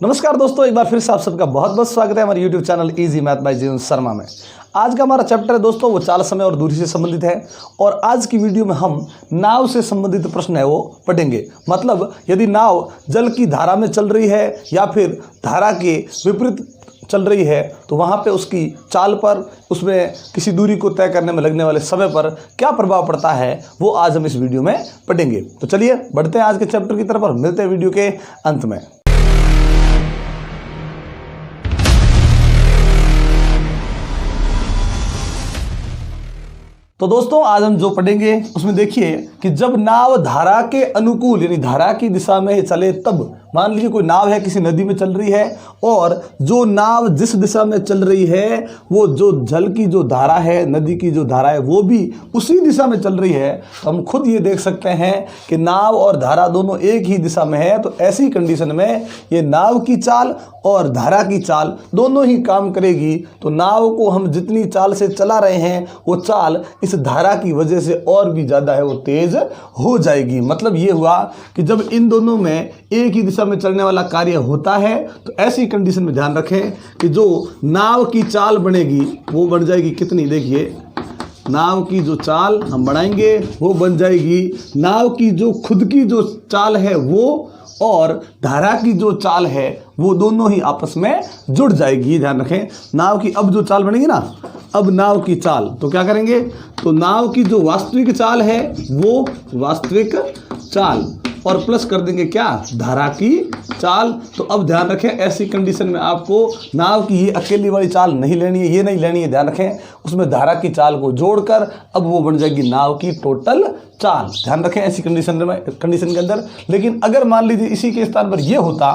नमस्कार दोस्तों, एक बार फिर से आप सबका बहुत बहुत स्वागत है हमारे YouTube channel easy math bye जीवन शर्मा में। आज का हमारा चैप्टर है दोस्तों वो चाल, समय और दूरी से संबंधित है। और आज की वीडियो में हम नाव से संबंधित प्रश्न है वो पढ़ेंगे। मतलब यदि नाव जल की धारा में चल रही है या फिर धारा के विपरीत चल रही है तो वहाँ पे उसकी चाल पर, उसमें किसी दूरी को तय करने में लगने वाले समय पर क्या प्रभाव पड़ता है वो आज हम इस वीडियो में पढ़ेंगे। तो चलिए बढ़ते हैं आज के चैप्टर की तरफ और मिलते हैं वीडियो के अंत में। तो दोस्तों आज हम जो पढ़ेंगे उसमें देखिए कि जब नाव धारा के अनुकूल यानी धारा की दिशा में चले तब, मान लीजिए कोई नाव है किसी नदी में चल रही है और जो नाव जिस दिशा में चल रही है वो जो जल की जो धारा है, नदी की जो धारा है वो भी उसी दिशा में चल रही है, तो हम खुद ये देख सकते हैं कि नाव और धारा दोनों एक ही दिशा में है। तो ऐसी कंडीशन में ये नाव की चाल और धारा की चाल दोनों ही काम करेगी। तो नाव को हम जितनी चाल से चला रहे हैं वो चाल इस धारा की वजह से और भी ज़्यादा है वो तेज हो जाएगी। मतलब ये हुआ कि जब इन दोनों में एक ही दिशा में चलने वाला कार्य होता है तो ऐसी कंडीशन में ध्यान रखें कि जो नाव की चाल बनेगी वो बन जाएगी कितनी, देखिए नाव की जो चाल हम बढ़ाएंगे वो बन जाएगी, नाव की जो खुद की जो चाल है वो और धारा की जो चाल है वो दोनों ही आपस में जुड़ जाएगी। ध्यान रखें नाव की अब जो चाल बनेगी ना, अब नाव की चाल तो क्या करेंगे, तो नाव की जो वास्तविक चाल है वो वास्तविक चाल और प्लस कर देंगे क्या, धारा की चाल। तो अब ध्यान रखें ऐसी कंडीशन में आपको नाव की ये अकेली वाली चाल नहीं लेनी है, ये नहीं लेनी है। ध्यान रखें उसमें धारा की चाल को जोड़कर अब वो बन जाएगी नाव की टोटल चाल। ध्यान रखें ऐसी कंडीशन के अंदर। लेकिन अगर मान लीजिए इसी के स्थान पर यह होता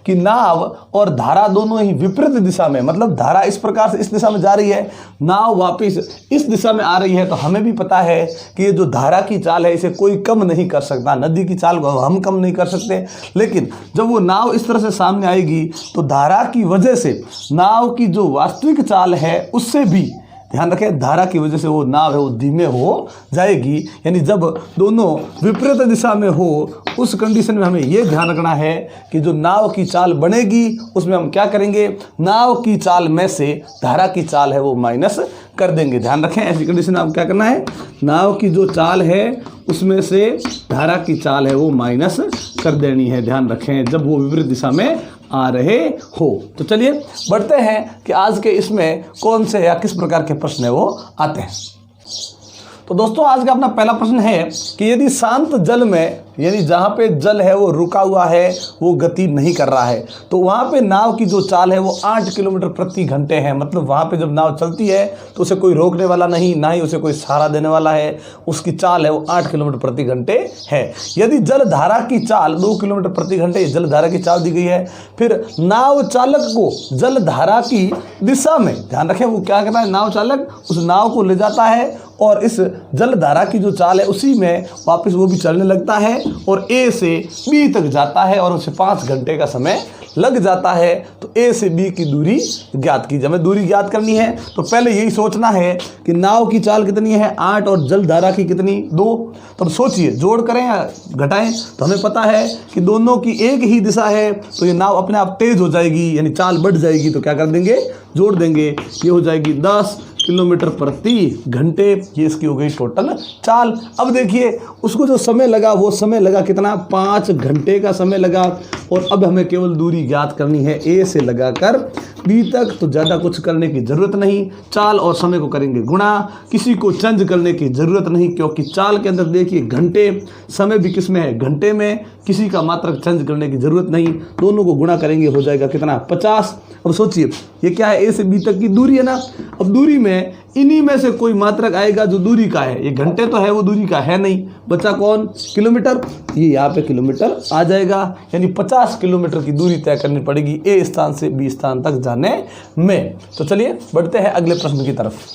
कि नाव और धारा दोनों ही विपरीत दिशा में, मतलब धारा इस प्रकार से इस दिशा में जा रही है, नाव वापिस इस दिशा में आ रही है, तो हमें भी पता है कि ये जो धारा की चाल है इसे कोई कम नहीं कर सकता, नदी की चाल को हम कम नहीं कर सकते। लेकिन जब वो नाव इस तरह से सामने आएगी तो धारा की वजह से नाव की जो वास्तविक चाल है उससे भी, ध्यान रखें धारा की वजह से वो नाव है वो धीमे हो जाएगी। यानी जब दोनों विपरीत दिशा में हो उस कंडीशन में हमें ये ध्यान रखना है कि जो नाव की चाल बनेगी उसमें हम क्या करेंगे, नाव की चाल में से धारा की चाल है वो माइनस कर देंगे। ध्यान रखें ऐसी कंडीशन में आप क्या करना है, नाव की जो चाल है उसमें से धारा की चाल है वो माइनस कर देनी है। ध्यान रखें जब वो विपरीत दिशा में आ रहे हो। तो चलिए बढ़ते हैं कि आज के इसमें कौन से या किस प्रकार के प्रश्न है वो आते हैं। तो दोस्तों आज का अपना पहला प्रश्न है कि यदि शांत जल में, यानी जहाँ पे जल है वो रुका हुआ है, वो गति नहीं कर रहा है, तो वहाँ पे नाव की जो चाल है वो 8 किलोमीटर प्रति घंटे है। मतलब वहाँ पे जब नाव चलती है तो उसे कोई रोकने वाला नहीं, ना ही उसे कोई सहारा देने वाला है, उसकी चाल है वो 8 किलोमीटर प्रति घंटे है। यदि जल धारा की चाल 2 किलोमीटर प्रति घंटे जल धारा की चाल दी गई है, फिर नाव चालक को जल धारा की दिशा में, ध्यान रखें वो क्या करता है, नाव चालक उस नाव को ले जाता है और इस जल धारा की जो चाल है उसी में वापस वो भी चलने लगता है और ए से बी तक जाता है और उसे 5 घंटे का समय लग जाता है। तो ए से बी की दूरी ज्ञात कीजिए। हमें दूरी ज्ञात करनी है तो पहले यही सोचना है कि नाव की चाल कितनी है 8 और जल धारा की कितनी 2। तो सोचिए जोड़ करें या घटाएं, तो हमें पता है कि दोनों की एक ही दिशा है तो ये नाव अपने आप तेज हो जाएगी, यानी चाल बढ़ जाएगी। तो क्या कर देंगे, जोड़ देंगे, ये हो जाएगी 10 किलोमीटर प्रति घंटे, ये इसकी हो गई टोटल चाल। अब देखिए उसको जो समय लगा वो समय लगा कितना, 5 घंटे का समय लगा। और अब हमें केवल दूरी ज्ञात करनी है ए से लगाकर बी तक, तो ज़्यादा कुछ करने की ज़रूरत नहीं, चाल और समय को करेंगे गुणा, किसी को चेंज करने की ज़रूरत नहीं क्योंकि चाल के अंदर देखिए घंटे, समय भी किस में है घंटे में, किसी का मात्रक चेंज करने की ज़रूरत नहीं, दोनों को गुणा करेंगे हो जाएगा कितना 50। अब सोचिए ये क्या है, ए से बी तक की दूरी है ना। अब दूरी में इन्हीं में से कोई मात्रक आएगा जो दूरी का है, ये घंटे तो है वो दूरी का है नहीं, बचा कौन, किलोमीटर, ये यहाँ पे किलोमीटर आ जाएगा। यानी 50 किलोमीटर की दूरी तय करनी पड़ेगी ए स्थान से बी स्थान तक जाने में। तो चलिए बढ़ते हैं अगले प्रश्न की तरफ।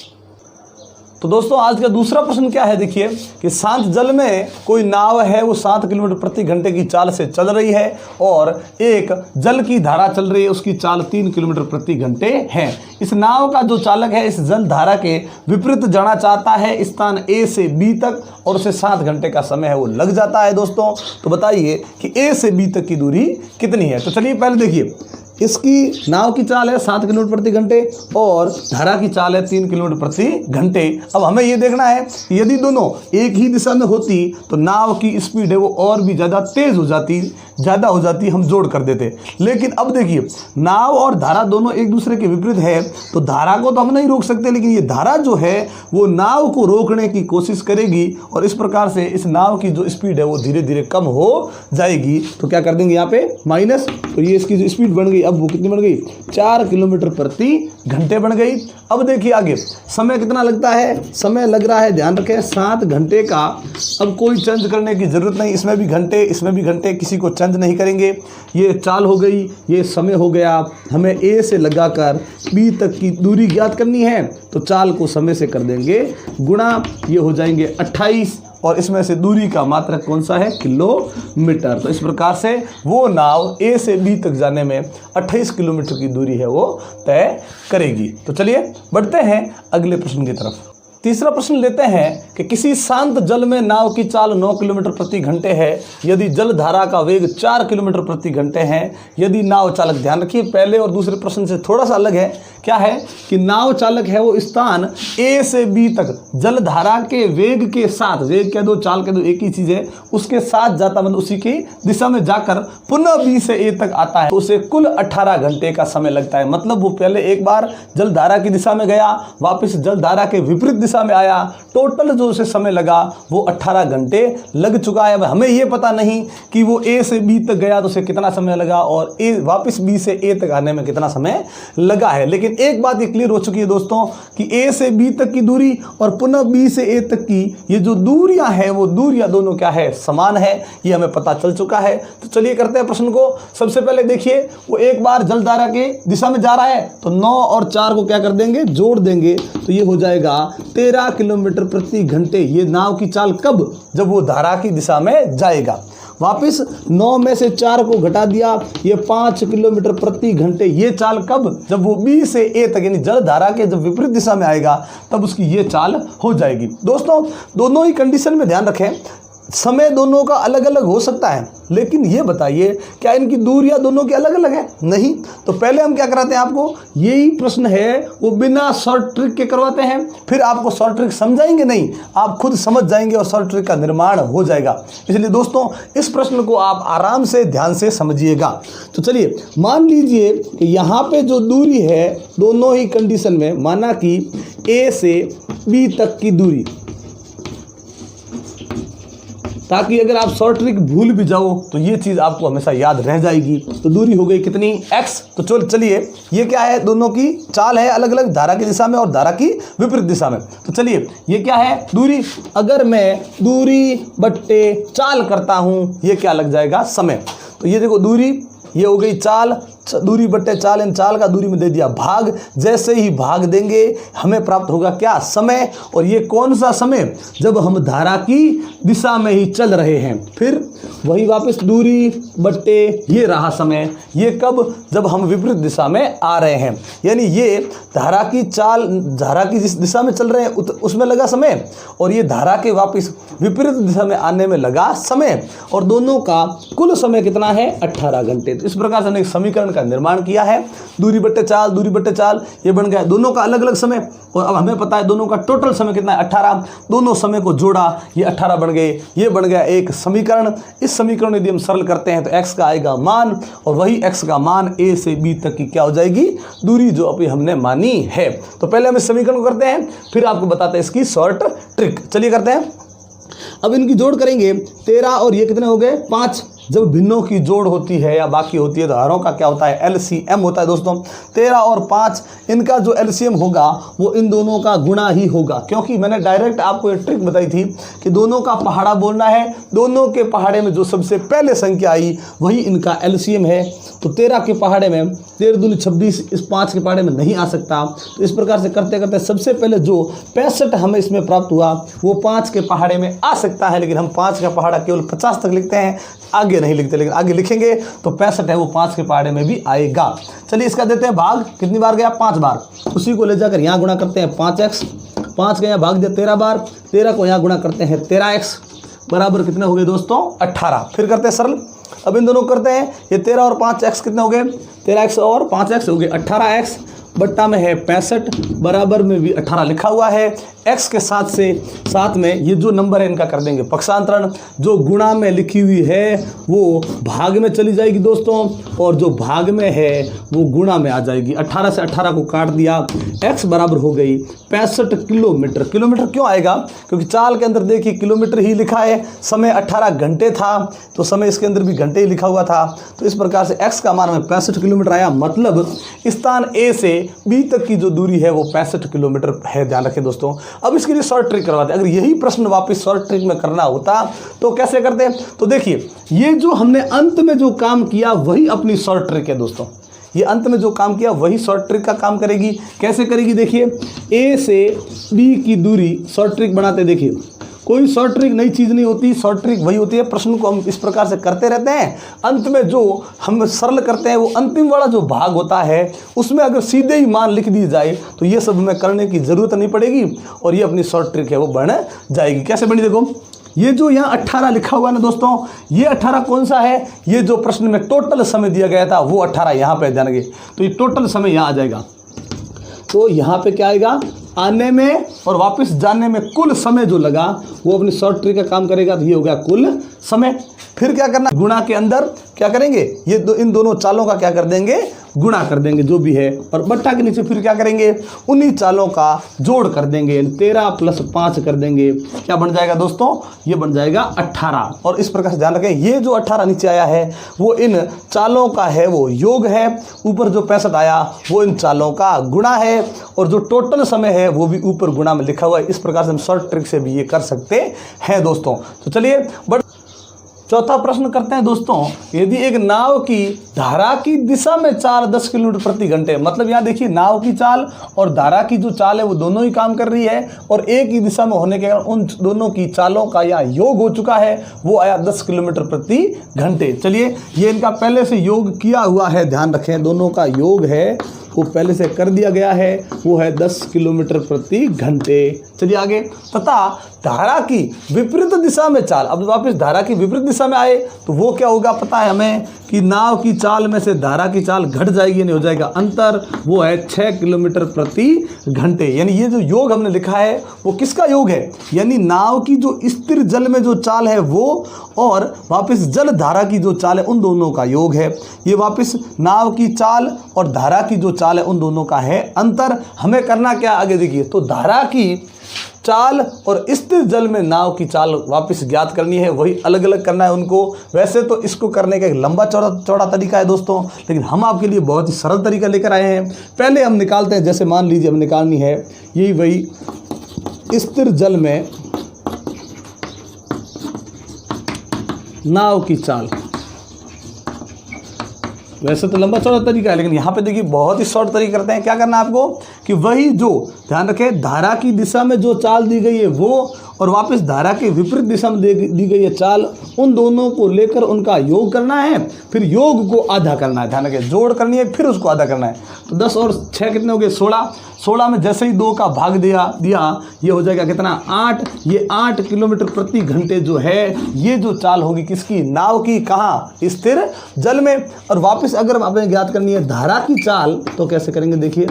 तो दोस्तों आज का दूसरा प्रश्न क्या है, देखिए कि शांत जल में कोई नाव है, वो 7 किलोमीटर प्रति घंटे की चाल से चल रही है और एक जल की धारा चल रही है, उसकी चाल 3 किलोमीटर प्रति घंटे है। इस नाव का जो चालक है इस जल धारा के विपरीत जाना चाहता है स्थान ए से बी तक और उसे 7 घंटे का समय है वो लग जाता है। दोस्तों तो बताइए कि ए से बी तक की दूरी कितनी है। तो चलिए पहले देखिए, इसकी नाव की चाल है 7 किलोमीटर प्रति घंटे और धारा की चाल है 3 किलोमीटर प्रति घंटे। अब हमें ये देखना है कि यदि दोनों एक ही दिशा में होती तो नाव की स्पीड है वो और भी ज़्यादा तेज़ हो जाती, ज़्यादा हो जाती, हम जोड़ कर देते। लेकिन अब देखिए नाव और धारा दोनों एक दूसरे के विपरीत है, तो धारा को तो हम नहीं रोक सकते, लेकिन ये धारा जो है वो नाव को रोकने की कोशिश करेगी और इस प्रकार से इस नाव की जो स्पीड है वो धीरे धीरे कम हो जाएगी। तो क्या कर देंगे यहाँ पे माइनस, तो ये इसकी जो स्पीड बन गई अब वो कितनी बन गई, 4 किलोमीटर प्रति घंटे बन गई। अब देखिए आगे समय कितना लगता है, समय लग रहा है, ध्यान रखें 7 घंटे का। अब कोई चेंज करने की जरूरत नहीं, इसमें भी घंटे इसमें भी घंटे, किसी को चेंज नहीं करेंगे। ये चाल हो गई, ये समय हो गया। हमें ए से लगाकर बी तक की दूरी ज्ञात करनी है, तो चाल को समय से कर देंगे गुणा, ये हो जाएंगे 28 और इसमें से दूरी का मात्रक कौन सा है, किलोमीटर। तो इस प्रकार से वो नाव ए से बी तक जाने में 28 किलोमीटर की दूरी है वो तय करेगी। तो चलिए बढ़ते हैं अगले प्रश्न की तरफ। तीसरा प्रश्न लेते हैं कि किसी शांत जल में नाव की चाल 9 किलोमीटर प्रति घंटे है, यदि जल धारा का वेग 4 किलोमीटर प्रति घंटे है, यदि नाव चालक, ध्यान रखिए पहले और दूसरे प्रश्न से थोड़ा सा अलग है, क्या है कि नाव चालक है वो स्थान ए से बी तक जल धारा के वेग के साथ, वेग कह दो चाल कह दो एक ही चीज़ है, उसके साथ जाता, मतलब उसी की दिशा में जाकर पुनः बी से ए तक आता है, तो उसे कुल 18 घंटे का समय लगता है। मतलब वो पहले एक बार जल धारा की दिशा में गया, वापस जल धारा के विपरीत दिशा में आया, टोटल जो उसे समय लगा वो 18 घंटे लग चुका है। हमें ये पता नहीं कि वो ए से बी तक गया तो उसे कितना समय लगा और ए वापस बी से ए तक आने में कितना समय लगा है। लेकिन एक बात ये क्लियर हो चुकी है दोस्तों कि ए से बी तक की दूरी और पुनः बी से ए तक की ये जो दूरियां हैं वो दूरियां दोनों क्या है, समान है, ये हमें पता चल चुका है। तो चलिए करते हैं प्रश्न को। सबसे पहले देखिए वो एक बार जल धारा के दिशा में जा रहा है तो 9 और 4 को क्या कर देंगे, जोड़ देंगे, तो ये हो जाएगा 13 किलोमीटर प्रति घंटे। ये नाव की चाल कब, जब वो धारा की दिशा में जाएगा। वापिस 9 में से 4 को घटा दिया, ये 5 किलोमीटर प्रति घंटे। ये चाल कब, जब वो बी से ए तक यानी जल धारा के जब विपरीत दिशा में आएगा तब उसकी ये चाल हो जाएगी। दोस्तों दोनों ही कंडीशन में ध्यान रखें, समय दोनों का अलग अलग हो सकता है, लेकिन ये बताइए क्या इनकी दूरियां दोनों की अलग अलग है? नहीं। तो पहले हम क्या कराते हैं आपको, यही प्रश्न है वो बिना शॉर्ट ट्रिक के करवाते हैं, फिर आपको शॉर्ट ट्रिक समझाएंगे नहीं, आप खुद समझ जाएंगे और शॉर्ट ट्रिक का निर्माण हो जाएगा। इसलिए दोस्तों इस प्रश्न को आप आराम से ध्यान से समझिएगा। तो चलिए मान लीजिए कि यहाँ पे जो दूरी है दोनों ही कंडीशन में, माना कि ए से बी तक की दूरी, ताकि अगर आप शॉर्ट ट्रिक भूल भी जाओ तो ये चीज़ आपको हमेशा याद रह जाएगी। तो दूरी हो गई कितनी, x। तो चलिए ये क्या है, दोनों की चाल है अलग अलग, धारा की दिशा में और धारा की विपरीत दिशा में। तो चलिए ये क्या है, दूरी। अगर मैं दूरी बट्टे चाल करता हूँ ये क्या लग जाएगा, समय। तो ये देखो दूरी, ये हो गई चाल, दूरी बट्टे चाल, इन चाल का दूरी में दे दिया भाग। जैसे ही भाग देंगे हमें प्राप्त होगा क्या, समय। और ये कौन सा समय, जब हम धारा की दिशा में ही चल रहे हैं। फिर वही वापस दूरी बट्टे ये रहा समय, ये कब, जब हम विपरीत दिशा में आ रहे हैं। यानी ये धारा की चाल, धारा की जिस दिशा में चल रहे हैं उसमें लगा समय, और ये धारा के वापस विपरीत दिशा में आने में लगा समय, और दोनों का कुल समय कितना है, 18 घंटे। तो इस प्रकार से एक समीकरण का निर्माण किया है, दूरी बट्टे चाल, दूरी बट्टे चाल, ये बन गया दोनों का अलग अलग समय। और अब हमें पता है दोनों का टोटल समय कितना है, 18। दोनों समय को जोड़ा, ये 18 बन गए, ये बन गया एक समीकरण। इस समीकरण यदि हम सरल करते हैं तो x का आएगा मान, और वही x का मान a से b तक की क्या हो जाएगी, दूरी जो अभी हमने मानी है। तो पहले हम इस समीकरण को करते हैं, फिर आपको बताते हैं इसकी शॉर्ट ट्रिक। चलिए करते हैं। अब इनकी जोड़ करेंगे, 13 और ये कितने हो गए, 5। जब भिन्नों की जोड़ होती है या बाकी होती है तो हरों का क्या होता है, एलसीएम होता है दोस्तों। 13 और 5 इनका जो एलसीएम होगा वो इन दोनों का गुणा ही होगा, क्योंकि मैंने डायरेक्ट आपको एक ट्रिक बताई थी कि दोनों का पहाड़ा बोलना है, दोनों के पहाड़े में जो सबसे पहले संख्या आई वही इनका एलसीएम है। तो 13 के पहाड़े में 13 दूनी 26, इस 5 के पहाड़े में नहीं आ सकता। तो इस प्रकार से करते करते सबसे पहले जो 65 हमें इसमें प्राप्त हुआ वो 5 के पहाड़े में आ सकता है, लेकिन हम 5 का पहाड़ा केवल 50 तक लिखते हैं, आगे नहीं लिखते, लेकिन आगे लिखेंगे तो 65 है वो 5 के पहाड़े में भी आएगा। चलिए इसका देते हैं भाग, कितनी बार गया, 5 बार। उसी को ले जाकर यहाँ गुणा करते हैं 5x, 5 का यहाँ भाग दिया 13 बार, 13 को यहाँ गुणा करते हैं 13x बराबर कितने हो गए दोस्तों, 18। फिर करते हैं सरल, अब इन दोनों करते हैं, ये 13 और 5x कितने हो गए, 13x और 5x हो गए 18x, बट्टा में है 65, बराबर में भी 18 लिखा हुआ है। x के साथ में ये जो नंबर है इनका कर देंगे पक्षांतरण, जो गुणा में लिखी हुई है वो भाग में चली जाएगी दोस्तों, और जो भाग में है वो गुणा में आ जाएगी। 18 से 18 को काट दिया, x बराबर हो गई 65 किलोमीटर। किलोमीटर क्यों आएगा, क्योंकि चाल के अंदर देखिए किलोमीटर ही लिखा है, समय 18 घंटे था तो समय इसके अंदर भी घंटे ही लिखा हुआ था। तो इस प्रकार से x का मान हमें 65 किलोमीटर आया, मतलब स्थान A से B तक की जो दूरी है वो 65 किलोमीटर है, ध्यान रखें दोस्तों। अब इसके लिए शॉर्ट ट्रिक करवाते हैं। अगर यही प्रश्न वापस शॉर्ट ट्रिक में करना होता तो कैसे करते हैं, तो देखिए ये जो हमने अंत में जो काम किया वही अपनी शॉर्ट ट्रिक है दोस्तों। ये अंत में जो काम किया वही शॉर्ट ट्रिक का काम करेगी। कैसे करेगी, देखिए A से B की दूरी शॉर्ट ट्रिक बनाते, देखिए कोई शॉर्ट ट्रिक नई चीज़ नहीं होती, शॉर्ट ट्रिक वही होती है। प्रश्न को हम इस प्रकार से करते रहते हैं, अंत में जो हम सरल करते हैं वो अंतिम वाला जो भाग होता है उसमें अगर सीधे ही मान लिख दी जाए तो ये सब हमें करने की ज़रूरत नहीं पड़ेगी और ये अपनी शॉर्ट ट्रिक है वो बन जाएगी। कैसे बनी, देखो ये जो यहाँ 18 लिखा हुआ है ना दोस्तों, ये 18 कौन सा है, ये जो प्रश्न में टोटल समय दिया गया था वो 18 यहाँ पे ध्यान रखिए, तो ये टोटल समय यहाँ आ जाएगा। तो यहाँ पे क्या आएगा, आने में और वापस जाने में कुल समय जो लगा वो अपनी शॉर्ट ट्रिक का काम करेगा, तो ये हो गया कुल समय। फिर क्या करना, गुणा के अंदर क्या करेंगे, ये इन दोनों चालों का क्या कर देंगे, गुणा कर देंगे जो भी है, और बट्टा के नीचे फिर क्या करेंगे, उन्हीं चालों का जोड़ कर देंगे, 13 + 5 कर देंगे, क्या बन जाएगा दोस्तों, ये बन जाएगा 18। और इस प्रकार से ध्यान रखें ये जो 18 नीचे आया है वो इन चालों का है वो योग है, ऊपर जो 65 आया वो इन चालों का गुणा है, और जो टोटल समय है वो भी ऊपर गुणा में लिखा हुआ है। इस प्रकार से हम शॉर्ट ट्रिक से भी ये कर सकते हैं दोस्तों। तो चलिए चौथा प्रश्न करते हैं दोस्तों, यदि एक नाव की धारा की दिशा में चाल 10 किलोमीटर प्रति घंटे, मतलब यहाँ देखिए नाव की चाल और धारा की जो चाल है वो दोनों ही काम कर रही है, और एक ही दिशा में होने के कारण उन दोनों की चालों का यहाँ योग हो चुका है, वो आया 10 किलोमीटर प्रति घंटे। चलिए ये इनका पहले से योग किया हुआ है, ध्यान रखें दोनों का योग है वो पहले से कर दिया गया है, वो है 10 किलोमीटर प्रति घंटे। चलिए आगे, तथा धारा की विपरीत दिशा में चाल, अब वापस धारा की विपरीत दिशा में आए तो वो क्या होगा, पता है हमें कि नाव की चाल में से धारा की चाल घट जाएगी, नहीं हो जाएगा अंतर, वो है 6 किलोमीटर प्रति घंटे। यानी ये जो योग हमने लिखा है वो किसका योग है, यानी नाव की जो स्थिर जल में जो चाल है वो और वापस जल धारा की जो चाल है उन दोनों का योग है। ये वापस नाव की चाल और धारा की जो चाल है उन दोनों का है अंतर। हमें करना क्या, आगे देखिए, तो धारा की चाल और स्थिर जल में नाव की चाल वापस ज्ञात करनी है, वही अलग अलग करना है उनको। वैसे तो इसको करने का एक लंबा चौड़ा तरीका है दोस्तों, लेकिन हम आपके लिए बहुत ही सरल तरीका लेकर आए हैं। पहले हम निकालते हैं, जैसे मान लीजिए हमें निकालनी है यही वही स्थिर जल में नाव की चाल। वैसे तो लंबा चौड़ा तरीका है, लेकिन यहाँ पे देखिए बहुत ही शॉर्ट तरीका करते हैं। क्या करना है आपको कि वही जो ध्यान रखें धारा की दिशा में जो चाल दी गई है वो और वापस धारा के विपरीत दिशा में दी गई है चाल, उन दोनों को लेकर उनका योग करना है, फिर योग को आधा करना है, ध्यान रखें जोड़ करनी है फिर उसको आधा करना है। तो 10 और 6 कितने हो गए, 16। 16 में जैसे ही 2 का भाग दिया ये हो जाएगा कितना, 8। ये 8 किलोमीटर प्रति घंटे जो है ये जो चाल होगी किसकी, नाव की, कहाँ, स्थिर जल में। और वापस अगर आपने ज्ञात करनी है धारा की चाल तो कैसे करेंगे, देखिए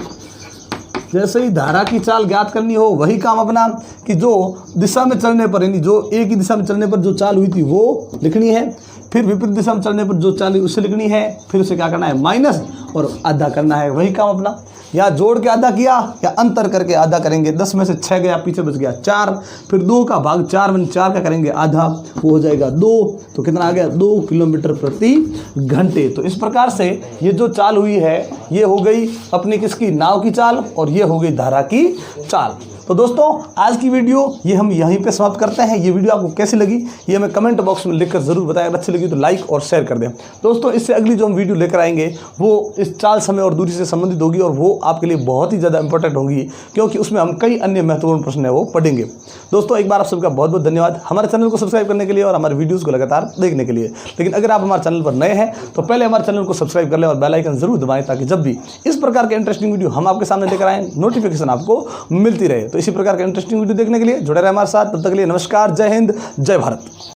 जैसे ही धारा की चाल ज्ञात करनी हो वही काम अपना कि जो दिशा में चलने पर, यानी जो एक ही दिशा में चलने पर जो चाल हुई थी वो लिखनी है, फिर विपरीत दिशा में चलने पर जो चाल हुई उसे लिखनी है, फिर उसे क्या करना है माइनस और आधा करना है, वही काम अपना। यहाँ जोड़ के आधा किया या अंतर करके आधा करेंगे। 10 में से 6 गया, पीछे बच गया 4, फिर 2 का भाग 4 में 4 का करेंगे आधा, वो हो जाएगा 2। तो कितना आ गया 2 किलोमीटर प्रति घंटे। तो इस प्रकार से ये जो चाल हुई है ये हो गई अपनी किसकी, नाव की चाल, और ये हो गई धारा की चाल। तो दोस्तों आज की वीडियो ये हम यहीं पे समाप्त करते हैं। ये वीडियो आपको कैसी लगी ये हमें कमेंट बॉक्स में लिखकर जरूर बताएं। अगर अच्छी लगी तो लाइक और शेयर कर दें। दोस्तों इससे अगली जो हम वीडियो लेकर आएंगे वो इस चाल, समय और दूरी से संबंधित होगी, और वो आपके लिए बहुत ही ज़्यादा इंपॉर्टेंट होगी, क्योंकि उसमें हम कई अन्य महत्वपूर्ण प्रश्न है वो पढ़ेंगे। दोस्तों एक बार आप सबका बहुत बहुत धन्यवाद हमारे चैनल को सब्सक्राइब करने के लिए और हमारे वीडियोज़ को लगातार देखने के लिए। लेकिन अगर आप हमारे चैनल पर नए हैं तो पहले हमारे चैनल को सब्सक्राइब कर लें और बेल आइकन जरूर दबाएं, ताकि जब भी इस प्रकार के इंटरेस्टिंग वीडियो हम आपके सामने लेकर आएँ नोटिफिकेशन आपको मिलती रहे। तो इसी प्रकार के इंटरेस्टिंग वीडियो देखने के लिए जुड़े रहे हमारे साथ। तब तक के लिए नमस्कार, जय हिंद, जय भारत।